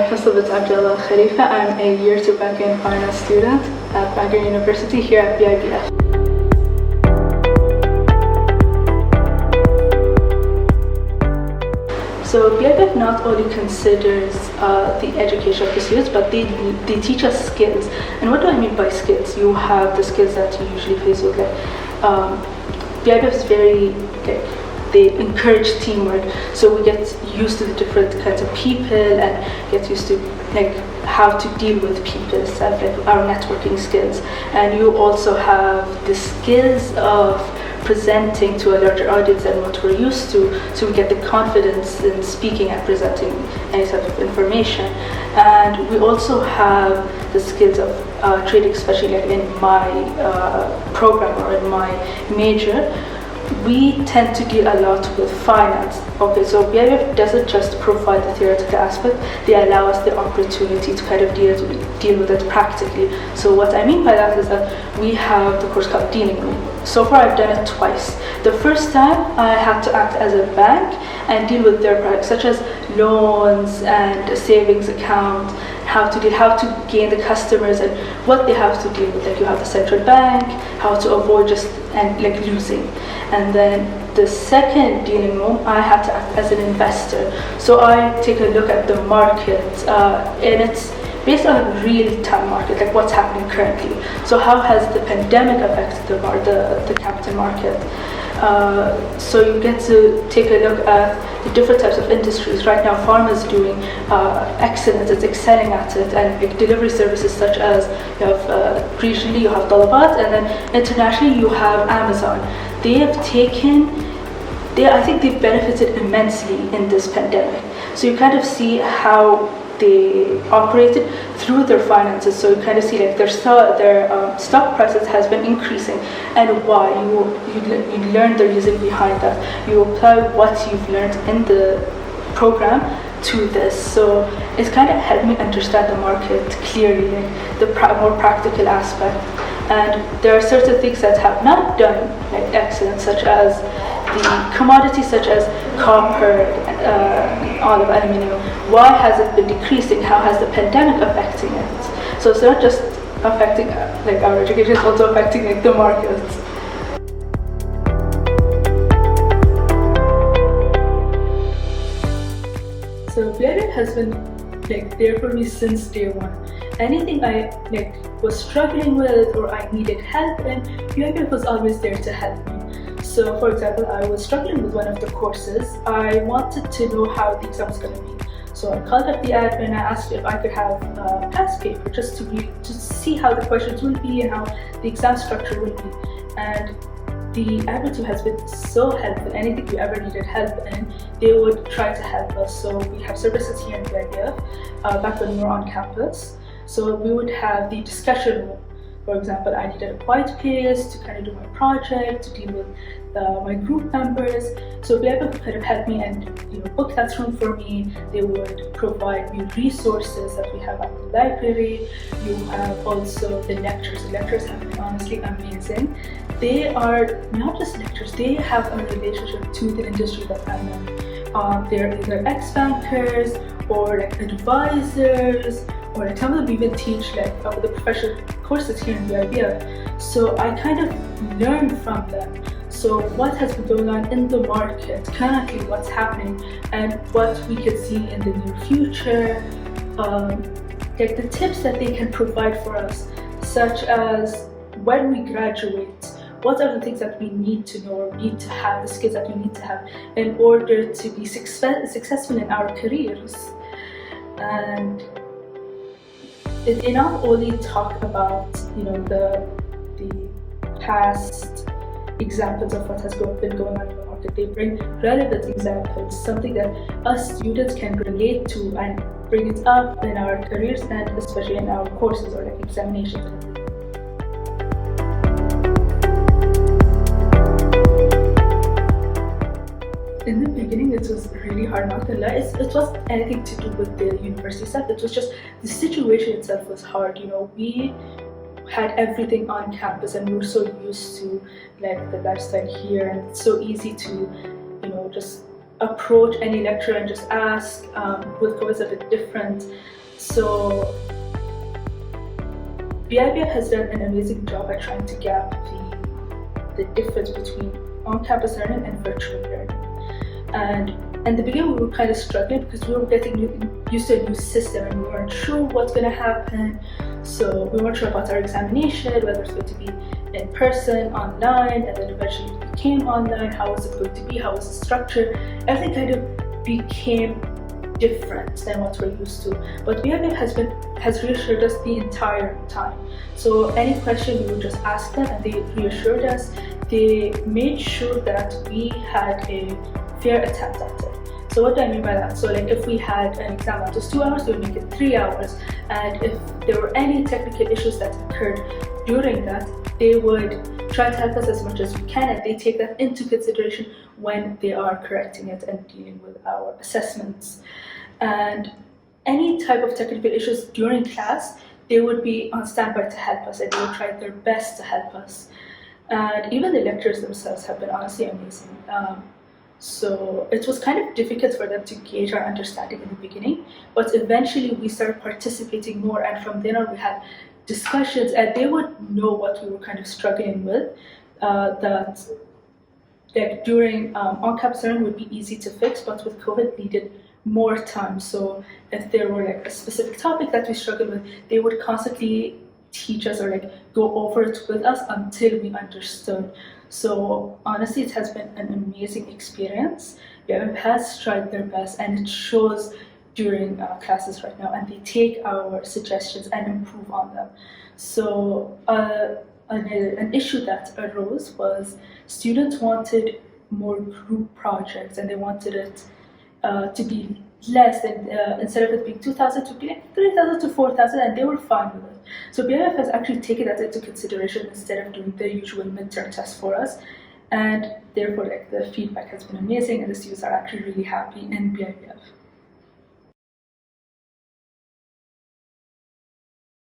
Hessa Al Khalifa. I'm a year 2 banking and finance student at Bangor University here at BIBF. So BIBF not only considers the education of the students, but they teach us skills. And what do I mean by skills? You have the skills that you usually face with, BIBF is very they encourage teamwork, so we get used to the different kinds of people and get used to how to deal with people, stuff like our networking skills. And you also have the skills of presenting to a larger audience than what we're used to, so we get the confidence in speaking and presenting any type of information. And we also have the skills of trading, especially in my program or in my major. We tend to deal a lot with finance. Okay, so BIBF doesn't just provide the theoretical aspect, they allow us the opportunity to kind of deal with it practically. So what I mean by that is that we have the course called Dealing Room. So far I've done it twice. The first time I had to act as a bank and deal with their products such as loans and a savings account, how to gain the customers and what they have to deal with. You have the central bank, how to avoid just losing. And then the second dealing room, I had to act as an investor. So I take a look at the market, and it's based on a real-time market, like what's happening currently. So how has the pandemic affected the capital market? So you get to take a look at the different types of industries. Right now, pharma is doing excellent, it's excelling at it, and delivery services such as you have regionally you have Talabat, and then internationally you have Amazon. I think they've benefited immensely in this pandemic. So you kind of see how they operated through their finances. So you kind of see their stock prices has been increasing, and why. You learn the reason behind that. You apply what you've learned in the program to this. So it's kind of helped me understand the market clearly, the more practical aspect. And there are certain things that have not done excellent, such as the commodities such as copper, olive, aluminium. Why has it been decreasing? How has the pandemic affecting it? So it's not just affecting our education, it's also affecting the markets. So BIBF has been there for me since day one. Anything I was struggling with or I needed help in, BIBF was always there to help me. So for example, I was struggling with one of the courses. I wanted to know how the exam was going to be. So I called up the admin and I asked if I could have past paper just to see how the questions will be and how the exam structure will be. And the admin team has been so helpful. Anything we ever needed help in, they would try to help us. So we have services here in BIBF back when we were on campus. So we would have the discussion room. For example, I needed a quiet place to kind of do my project, to deal with my group members. So BIBF kind of helped me and book that room for me. They would provide me resources that we have at the library. You have also the lectures. The lectures have been honestly amazing. They are not just lectures, they have a relationship to the industry that I'm in. They're either ex-bankers or advisors, or some of them even teach the professional courses here in BIBF. So I kind of learned from them. So what has been going on in the market currently, what's happening, and what we could see in the near future, the tips that they can provide for us, such as when we graduate, what are the things that we need to know or need to have, the skills that we need to have in order to be successful in our careers. And they not only talk about the past examples of what has been going on in the market, they bring relevant examples, something that us students can relate to and bring it up in our careers and especially in our courses or examinations. In the beginning, it was really hard, not gonna lie. It wasn't anything to do with the university stuff. It was just the situation itself was hard. We had everything on campus, and we were so used to the lifestyle here, and it's so easy to just approach any lecturer and just ask. With COVID, it's a bit different. So BIBF has done an amazing job at trying to gap the difference between on-campus learning and virtual learning. And in the beginning, we were kind of struggling because we were getting used to a new system and we weren't sure what's going to happen. So we weren't sure about our examination, whether it's going to be in person, online, and then eventually it became online. How was it going to be? How was the structure? Everything kind of became different than what we're used to. But BIBF has reassured us the entire time. So any question we would just ask them and they reassured us. They made sure that we had a fair attempt at it. So what do I mean by that? So like if we had an exam that was 2 hours, they would make it 3 hours. And if there were any technical issues that occurred during that, they would try to help us as much as we can, and they take that into consideration when they are correcting it and dealing with our assessments. And any type of technical issues during class, they would be on standby to help us, and they would try their best to help us. And even the lecturers themselves have been honestly amazing. So it was kind of difficult for them to gauge our understanding in the beginning, but eventually we started participating more, and from then on we had discussions, and they would know what we were kind of struggling with, that like during on-campus learning would be easy to fix, but with COVID needed more time. So if there were like a specific topic that we struggled with, they would constantly teach us or like go over it with us until we understood. So honestly, it has been an amazing experience. BIBF has tried their best, and it shows during classes right now, and they take our suggestions and improve on them. So an issue that arose was students wanted more group projects, and they wanted it to be less than, instead of it being 2,000 to be like 3,000 to 4,000, and they were fine with it. So BIBF has actually taken that into consideration instead of doing the usual midterm test for us, and therefore like the feedback has been amazing, and the students are actually really happy in BIBF.